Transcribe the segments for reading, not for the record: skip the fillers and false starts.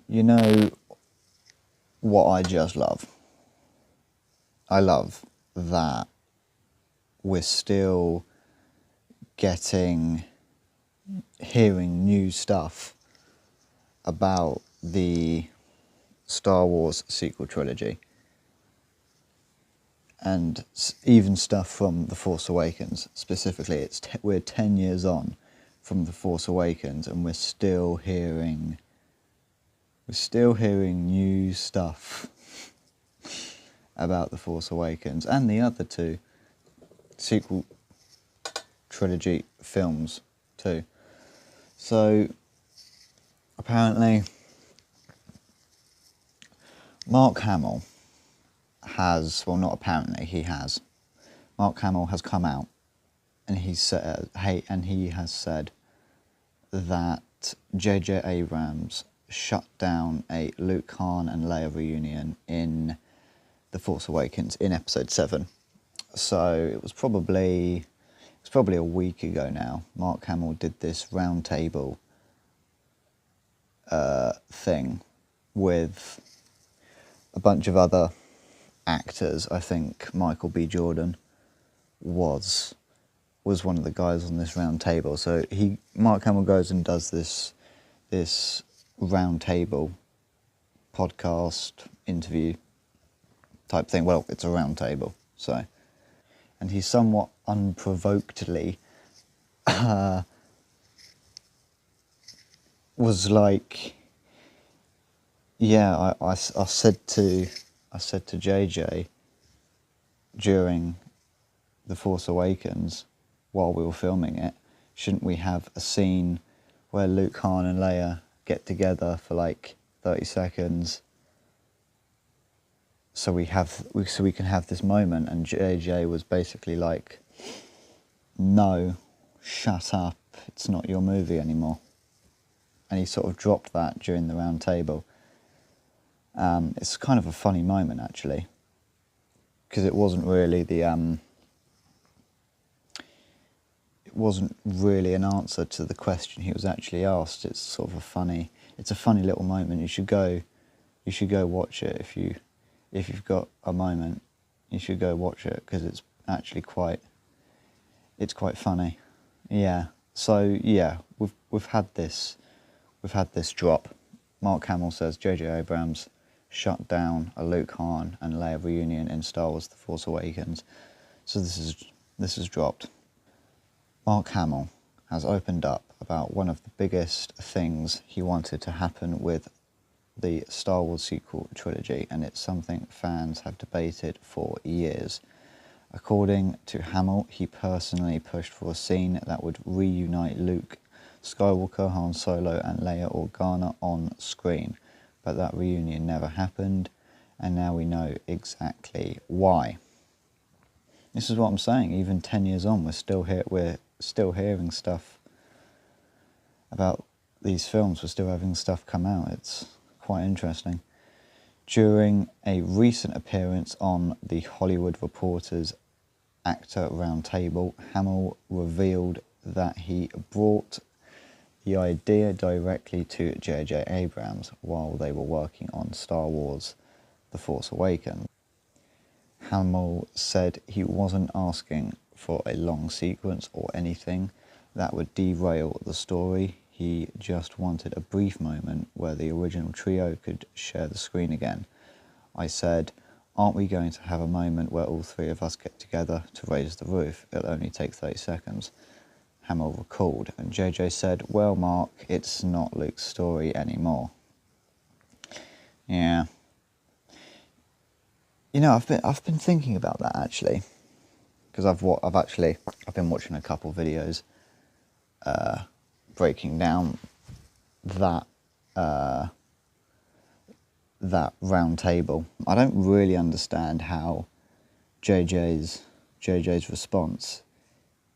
You know what I just love? I love that we're still hearing new stuff about the Star Wars sequel trilogy, and even stuff from The Force Awakens specifically. We're 10 years on from The Force Awakens, and we're still hearing new stuff about The Force Awakens and the other two sequel trilogy films too. So apparently Mark Hamill has, well, not apparently, he has. Mark Hamill has come out and he has said that J.J. Abrams shut down a Luke, Han and Leia reunion in The Force Awakens in Episode 7. So it was probably a week ago now. Mark Hamill did this roundtable thing with a bunch of other actors. I think Michael B. Jordan was one of the guys on this round table. So Mark Hamill goes and does this round table podcast interview type thing. Well, it's a round table, so, and he somewhat unprovokedly was like, yeah, I said to JJ during The Force Awakens, while we were filming it, shouldn't we have a scene where Luke, Han and Leia get together for like 30 seconds so we can have this moment? And JJ was basically like, no, shut up, it's not your movie anymore. And he sort of dropped that during the round table. It's kind of a funny moment, actually, because it wasn't really an answer to the question he was actually asked. It's sort of a funny little moment. You should go watch it if you've got a moment. You should go watch it because it's actually quite funny. Yeah. So yeah, we've had this drop. Mark Hamill says J.J. Abrams shut down a Luke, Han and Leia reunion in Star Wars The Force Awakens. So this is dropped. Mark Hamill has opened up about one of the biggest things he wanted to happen with the Star Wars sequel trilogy, and it's something fans have debated for years. According to Hamill, he personally pushed for a scene that would reunite Luke Skywalker, Han Solo and Leia Organa on screen, but that reunion never happened, and now we know exactly why. This is what I'm saying. Even 10 years on, we're still hearing stuff about these films. We're still having stuff come out. It's quite interesting. During a recent appearance on the Hollywood Reporter's Actor Roundtable, Hamill revealed that he brought the idea directly to J.J. Abrams while they were working on Star Wars The Force Awakens. Hamill said he wasn't asking for a long sequence or anything that would derail the story. He just wanted a brief moment where the original trio could share the screen again. I said, aren't we going to have a moment where all three of us get together to raise the roof? It'll only take 30 seconds. Hamill recalled, and JJ said, well, Mark, it's not Luke's story anymore. Yeah. You know, I've been thinking about that, actually, because I've been watching a couple videos breaking down that round table. I don't really understand how JJ's response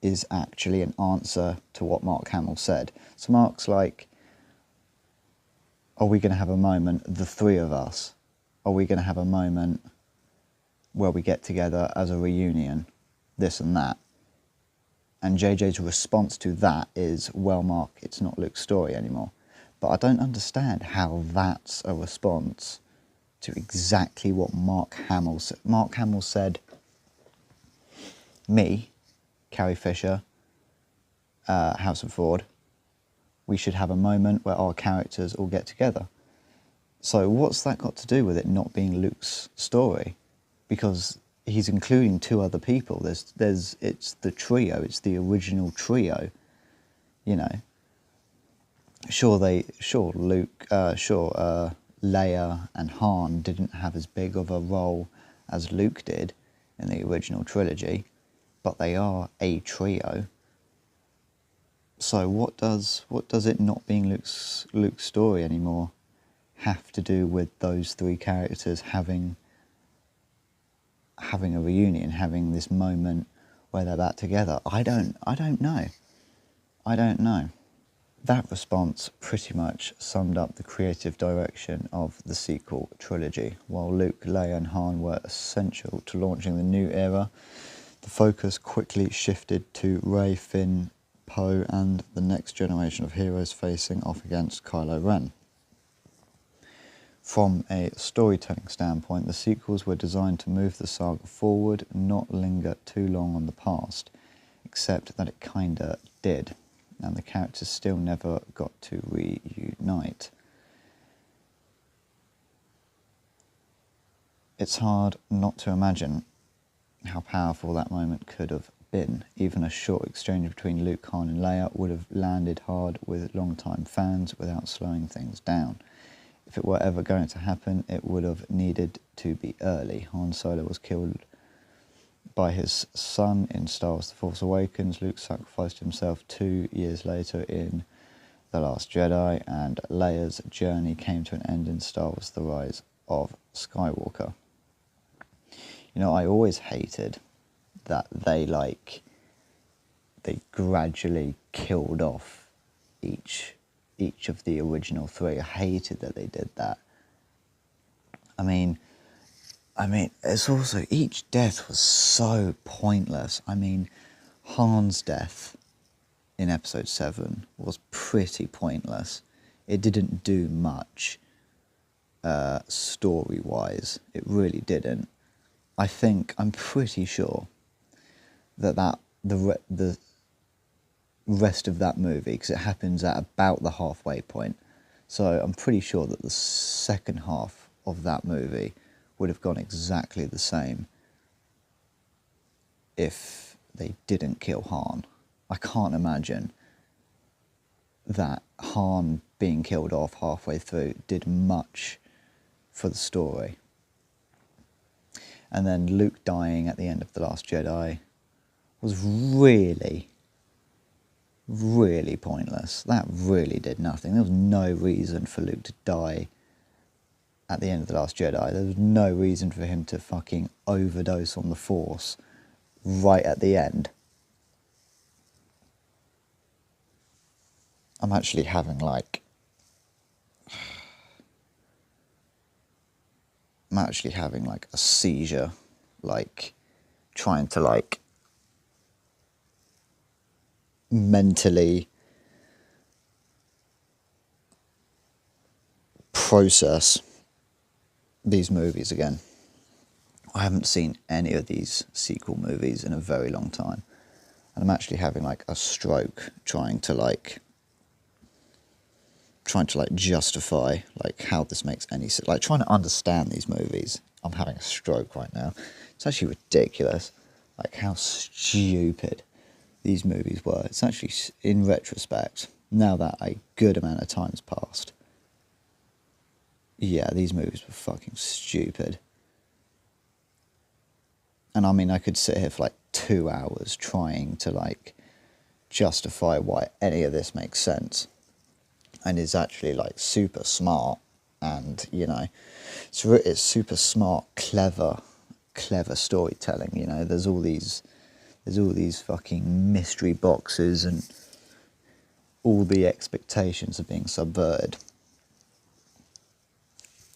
is actually an answer to what Mark Hamill said. So Mark's like, are we going to have a moment, the three of us, are we going to have a moment where we get together as a reunion, this and that? And JJ's response to that is, well, Mark, it's not Luke's story anymore. But I don't understand how that's a response to exactly what Mark Hamill said. Mark Hamill said, me, Carrie Fisher, House of Fraud, we should have a moment where our characters all get together. So what's that got to do with it not being Luke's story? Because he's including 2 other people. It's the trio. It's the original trio. You know. Leia and Han didn't have as big of a role as Luke did in the original trilogy, but they are a trio. So what does it not being Luke's story anymore have to do with those 3 characters having a reunion, having this moment where they're back together? I don't know. That response pretty much summed up the creative direction of the sequel trilogy. While Luke, Leia and Han were essential to launching the new era, the focus quickly shifted to Rey, Finn, Poe and the next generation of heroes facing off against Kylo Ren. From a storytelling standpoint, the sequels were designed to move the saga forward, not linger too long on the past, except that it kinda did, and the characters still never got to reunite. It's hard not to imagine how powerful that moment could have been. Even a short exchange between Luke, Han and Leia would have landed hard with long-time fans without slowing things down. If it were ever going to happen, it would have needed to be early. Han Solo was killed by his son in Star Wars The Force Awakens. Luke sacrificed himself 2 years later in The Last Jedi, and Leia's journey came to an end in Star Wars The Rise of Skywalker. You know, I always hated that they gradually killed off each of the original 3. I hated that they did that. I mean, it's also, each death was so pointless. I mean, Han's death in Episode 7 was pretty pointless. It didn't do much story-wise. It really didn't. I'm pretty sure that the rest of that movie, because it happens at about the halfway point, so I'm pretty sure that the second half of that movie would have gone exactly the same if they didn't kill Han. I can't imagine that Han being killed off halfway through did much for the story. And then Luke dying at the end of The Last Jedi was really, really pointless. That really did nothing. There was no reason for Luke to die at the end of The Last Jedi. There was no reason for him to fucking overdose on the Force right at the end. I'm actually having a seizure, trying to mentally process these movies again. I haven't seen any of these sequel movies in a very long time, and I'm actually having a stroke trying to justify how this makes any sense, trying to understand these movies. I'm having a stroke right now. It's actually ridiculous how stupid these movies were. It's actually, in retrospect, now that a good amount of time's passed, yeah, these movies were fucking stupid. And I mean, I could sit here for 2 hours trying to justify why any of this makes sense, and is actually super smart, and it's super smart, clever storytelling. There's all these fucking mystery boxes, and all the expectations are being subverted.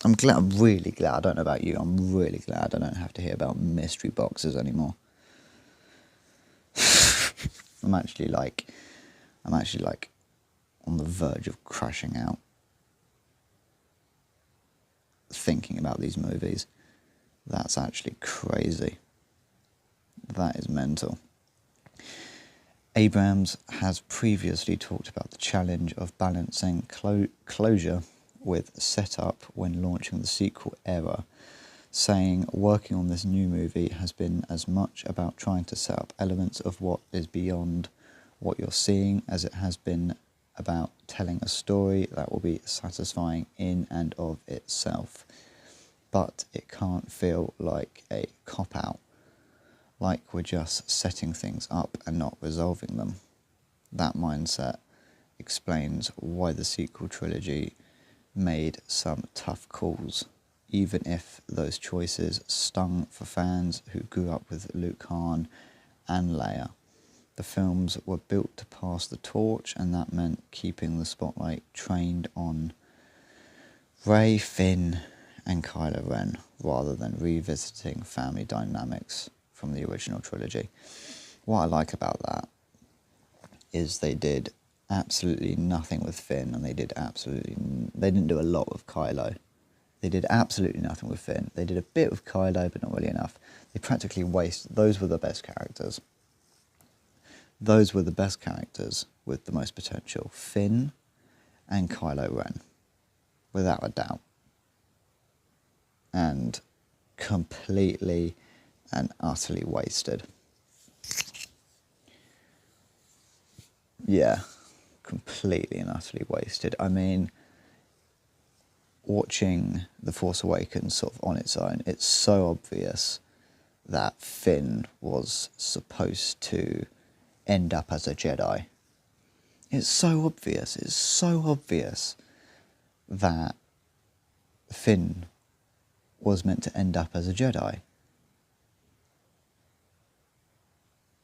I'm really glad, I don't know about you, I'm really glad I don't have to hear about mystery boxes anymore. I'm actually on the verge of crashing out thinking about these movies. That's actually crazy. That is mental. Abrams has previously talked about the challenge of balancing closure with setup when launching the sequel era, saying working on this new movie has been as much about trying to set up elements of what is beyond what you're seeing as it has been about telling a story that will be satisfying in and of itself. But it can't feel like a cop-out, like we're just setting things up and not resolving them. That mindset explains why the sequel trilogy made some tough calls, even if those choices stung for fans who grew up with Luke, Han and Leia. The films were built to pass the torch, and that meant keeping the spotlight trained on Rey, Finn and Kylo Ren, rather than revisiting family dynamics from the original trilogy. What I like about that is they did absolutely nothing with Finn, and they didn't do a lot with Kylo. They did absolutely nothing with Finn. They did a bit with Kylo, but not really enough. They practically wasted. Those were the best characters. Those were the best characters with the most potential. Finn and Kylo Ren, without a doubt. And completely and utterly wasted. Yeah, completely and utterly wasted. I mean, watching The Force Awakens sort of on its own, it's so obvious that Finn was supposed to end up as a Jedi. It's so obvious that Finn was meant to end up as a Jedi.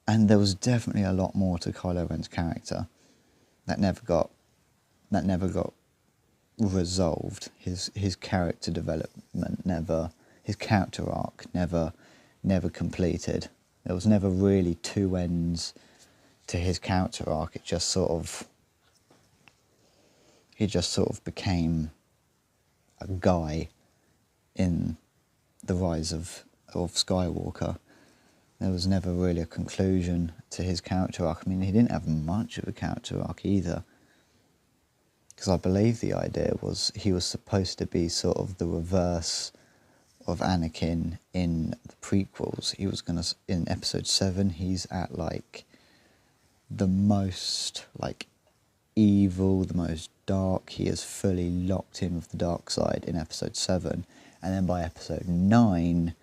And there was definitely a lot more to Kylo Ren's character that never got resolved. His character development his character arc never completed. There was never really two ends to his character arc. He just sort of became a guy in the rise of Skywalker. There was never really a conclusion to his character arc. I mean, he didn't have much of a character arc either. Because I believe the idea was he was supposed to be sort of the reverse of Anakin in the prequels. He was going to, in episode 7, he's at like the most like evil, the most dark. He is fully locked in with the dark side in episode 7. And then by episode 9,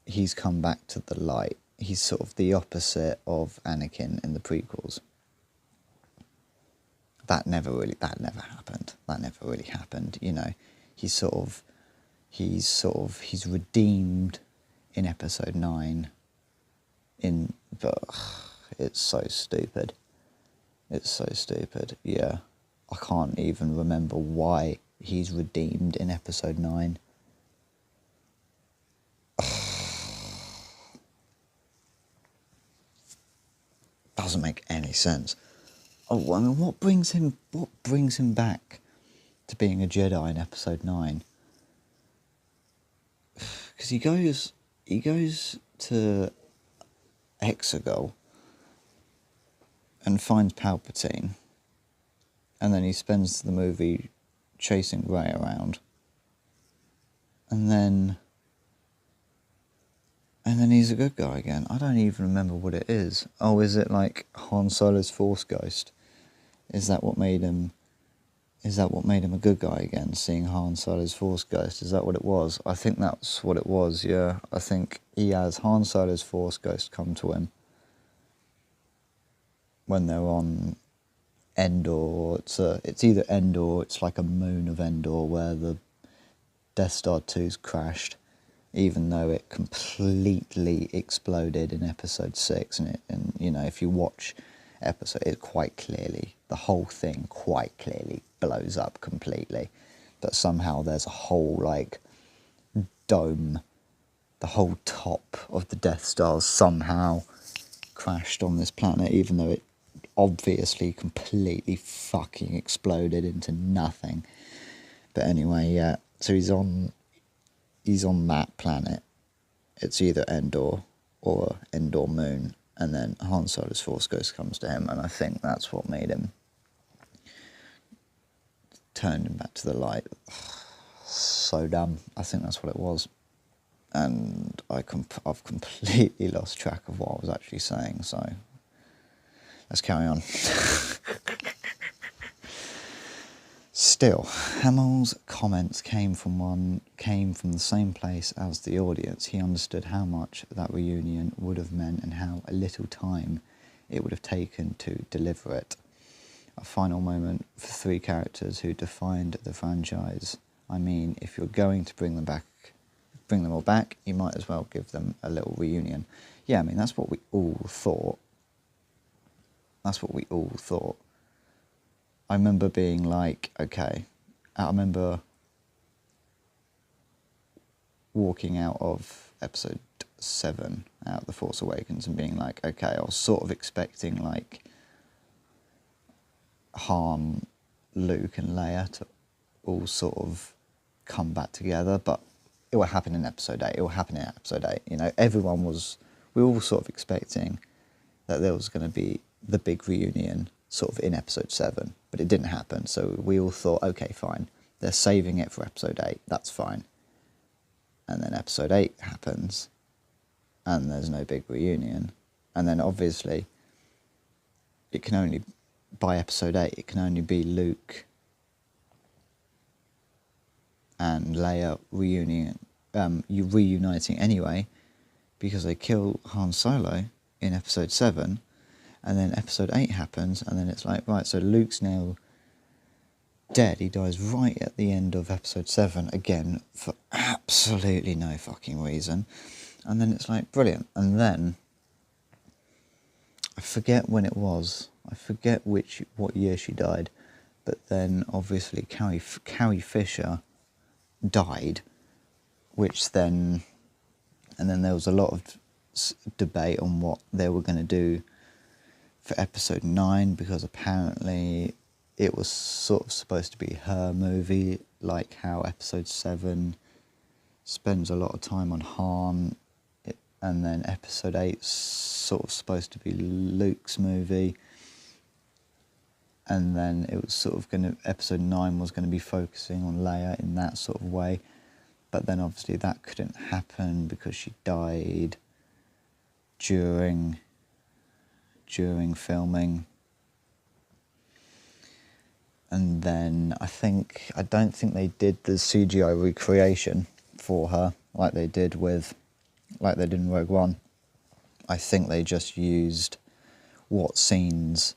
he's come back to the light. He's sort of the opposite of Anakin in the prequels. That never happened. That never really happened. You know, he's redeemed in episode 9. But it's so stupid. It's so stupid. Yeah, I can't even remember why he's redeemed in episode 9. Doesn't make any sense. Oh, I mean, what brings him back to being a Jedi in episode 9? Because he goes to Exegol and finds Palpatine, and then he spends the movie chasing Rey around, and then he's a good guy again. I don't even remember what it is. Oh, is it like Han Solo's Force Ghost? Is that what made him a good guy again, seeing Han Solo's Force Ghost? Is that what it was? I think that's what it was, yeah. I think he has Han Solo's Force Ghost come to him when they're on Endor. It's either Endor or it's like a moon of Endor where the Death Star 2's crashed, even though it completely exploded in episode 6. And you know, if you watch episode, the whole thing quite clearly blows up completely, but somehow there's a whole like dome, the whole top of the Death Star somehow crashed on this planet, even though it obviously completely fucking exploded into nothing. But anyway, yeah, So he's on that planet. It's either Endor or Endor Moon, and then Han Solo's Force Ghost comes to him, and I think that's what made him turned him back to the light. So dumb. I think that's what it was. And I've completely lost track of what I was actually saying, so let's carry on. Still, Hamill's comments came from the same place as the audience. He understood how much that reunion would have meant and how little time it would have taken to deliver it. A final moment for three characters who defined the franchise. I mean, if you're going to bring them all back, you might as well give them a little reunion. Yeah, I mean, that's what we all thought. I remember being like, okay, I remember walking out of episode 7, out of The Force Awakens, and being like, okay, I was sort of expecting like Han, Luke and Leia to all sort of come back together, but it will happen in episode 8. You know, we were all sort of expecting that there was going to be the big reunion sort of in episode 7, but it didn't happen. So we all thought, okay, fine, they're saving it for episode 8, that's fine. And then episode 8 happens, and there's no big reunion. And then obviously, by episode 8, it can only be Luke and Leia reuniting anyway, because they kill Han Solo in episode 7, and then episode 8 happens, and then it's like, right, so Luke's now dead. He dies right at the end of episode 7, again, for absolutely no fucking reason. And then it's like, brilliant. And then, I forget when it was, I forget what year she died, but then obviously Carrie Fisher died, and then there was a lot of debate on what they were going to do for episode 9, because apparently it was sort of supposed to be her movie, like how episode 7 spends a lot of time on Han, and then episode 8's sort of supposed to be Luke's movie, and then it was sort of episode 9 was going to be focusing on Leia in that sort of way, but then obviously that couldn't happen because she died during filming. And then I don't think they did the CGI recreation for her like they did in Rogue One. I think they just used what scenes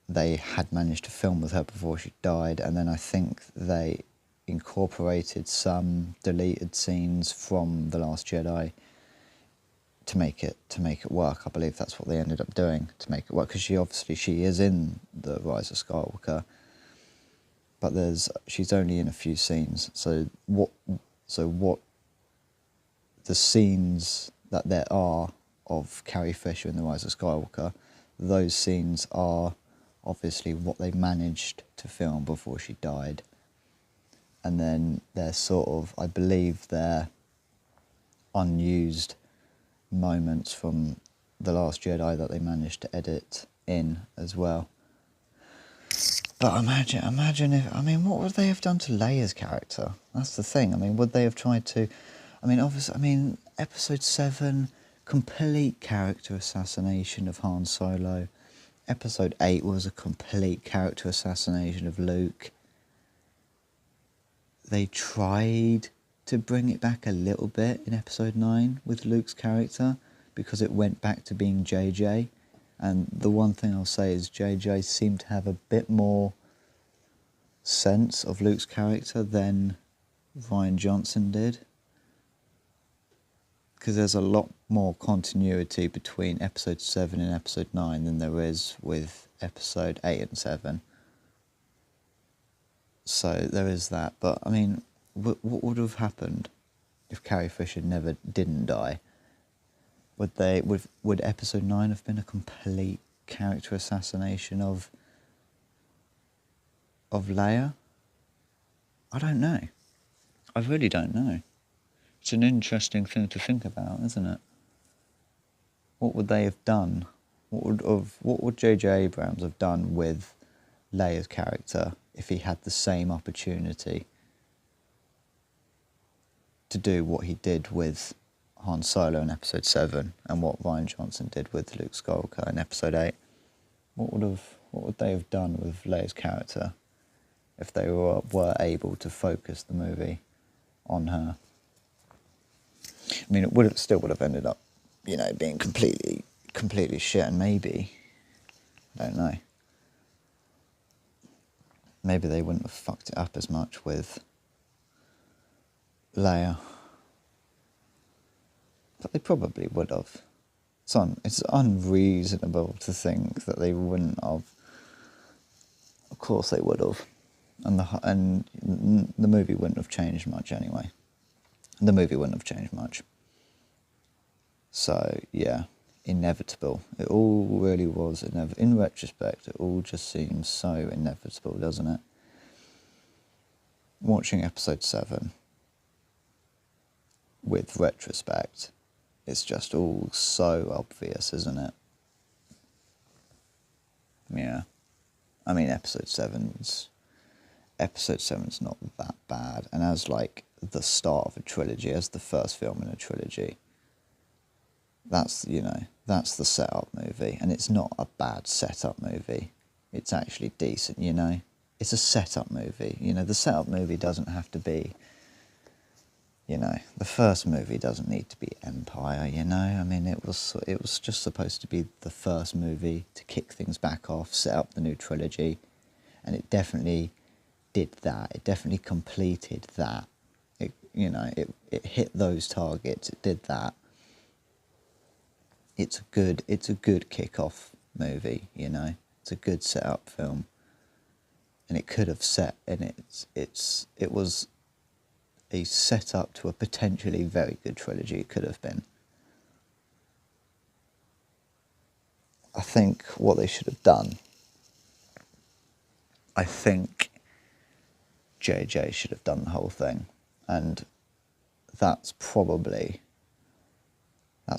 they had managed to film with her before she died, and then I think they incorporated some deleted scenes from The Last Jedi to make it work. I believe that's what they ended up doing to make it work, because she is in The Rise of Skywalker, but she's only in a few scenes. So what the scenes that there are of Carrie Fisher in The Rise of Skywalker, those scenes are obviously what they managed to film before she died. And then they're I believe they're unused moments from The Last Jedi that they managed to edit in as well. But imagine if, what would they have done to Leia's character? That's the thing. Would they have tried to, obviously, episode 7, complete character assassination of Han Solo. Episode 8 was a complete character assassination of Luke. They tried to bring it back a little bit in episode 9 with Luke's character, because it went back to being JJ. And the one thing I'll say is JJ seemed to have a bit more sense of Luke's character than Rian Johnson did. Because there's a lot more continuity between episode 7 and episode 9 than there is with episode 8 and 7. So there is that. But, what would have happened if Carrie Fisher didn't die? Would episode 9 have been a complete character assassination of Leia? I don't know. I really don't know. It's an interesting thing to think about, isn't it? What would they have done? What would J.J. Abrams have done with Leia's character if he had the same opportunity to do what he did with Han Solo in Episode 7 and what Rian Johnson did with Luke Skywalker in Episode 8? What would they have done with Leia's character if they were able to focus the movie on her? I mean, it still would have ended up, being completely shit, and maybe, I don't know, maybe they wouldn't have fucked it up as much with Leia. But they probably would have. It's unreasonable to think that they wouldn't have. Of course they would have. And the movie wouldn't have changed much anyway. The movie wouldn't have changed much. So, yeah, inevitable. It all really was inevitable. In retrospect, it all just seems so inevitable, doesn't it? Watching Episode 7 with retrospect, it's just all so obvious, isn't it? Yeah. I mean, Episode 7's not that bad. And as, the start of a trilogy, as the first film in a trilogy, that's the setup movie. And it's not a bad setup movie. It's actually decent, It's a setup movie. The setup movie doesn't have to be, the first movie doesn't need to be Empire, I mean, it was just supposed to be the first movie to kick things back off, set up the new trilogy, and it definitely did that. It definitely completed that. It hit those targets. It did that. It's a good kick-off movie, It's a good set-up film, and it could have it was a set-up to a potentially very good trilogy. It could have been. I think what they should have done, I think JJ should have done the whole thing, and that's probably a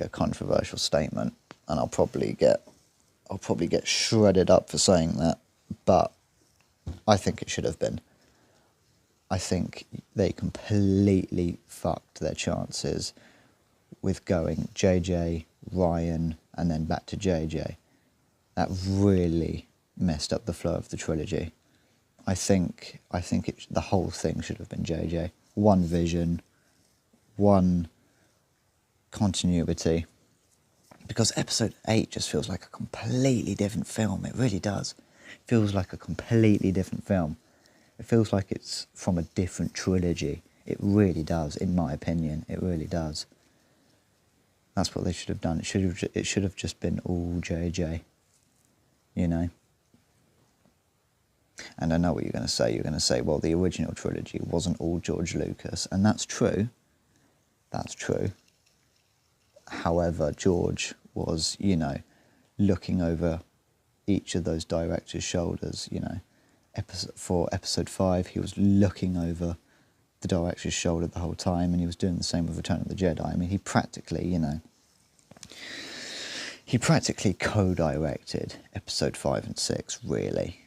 controversial statement, and I'll probably get shredded up for saying that, but I think it should have been. I think they completely fucked their chances with going JJ, Ryan, and then back to JJ. That really messed up the flow of the trilogy. I think the whole thing should have been JJ. One vision, one continuity. Because Episode 8 just feels like a completely different film. It really does. It feels like a completely different film. It feels like it's from a different trilogy. It really does, in my opinion. It really does. That's what they should have done. It should have just been all JJ. And I know what you're going to say. You're going to say, well, the original trilogy wasn't all George Lucas. And that's true. That's true. However, George was, looking over each of those directors' shoulders, For Episode 5, he was looking over the director's shoulder the whole time, and he was doing the same with Return of the Jedi. I mean, he practically co-directed Episode 5 and 6, really.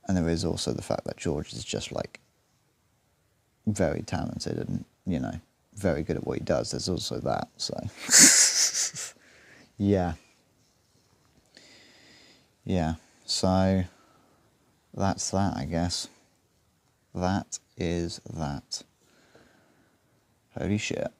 And there is also the fact that George is just, very talented and, very good at what he does. There's also that, so... Yeah. Yeah, so that's that, I guess. That is that. Holy shit.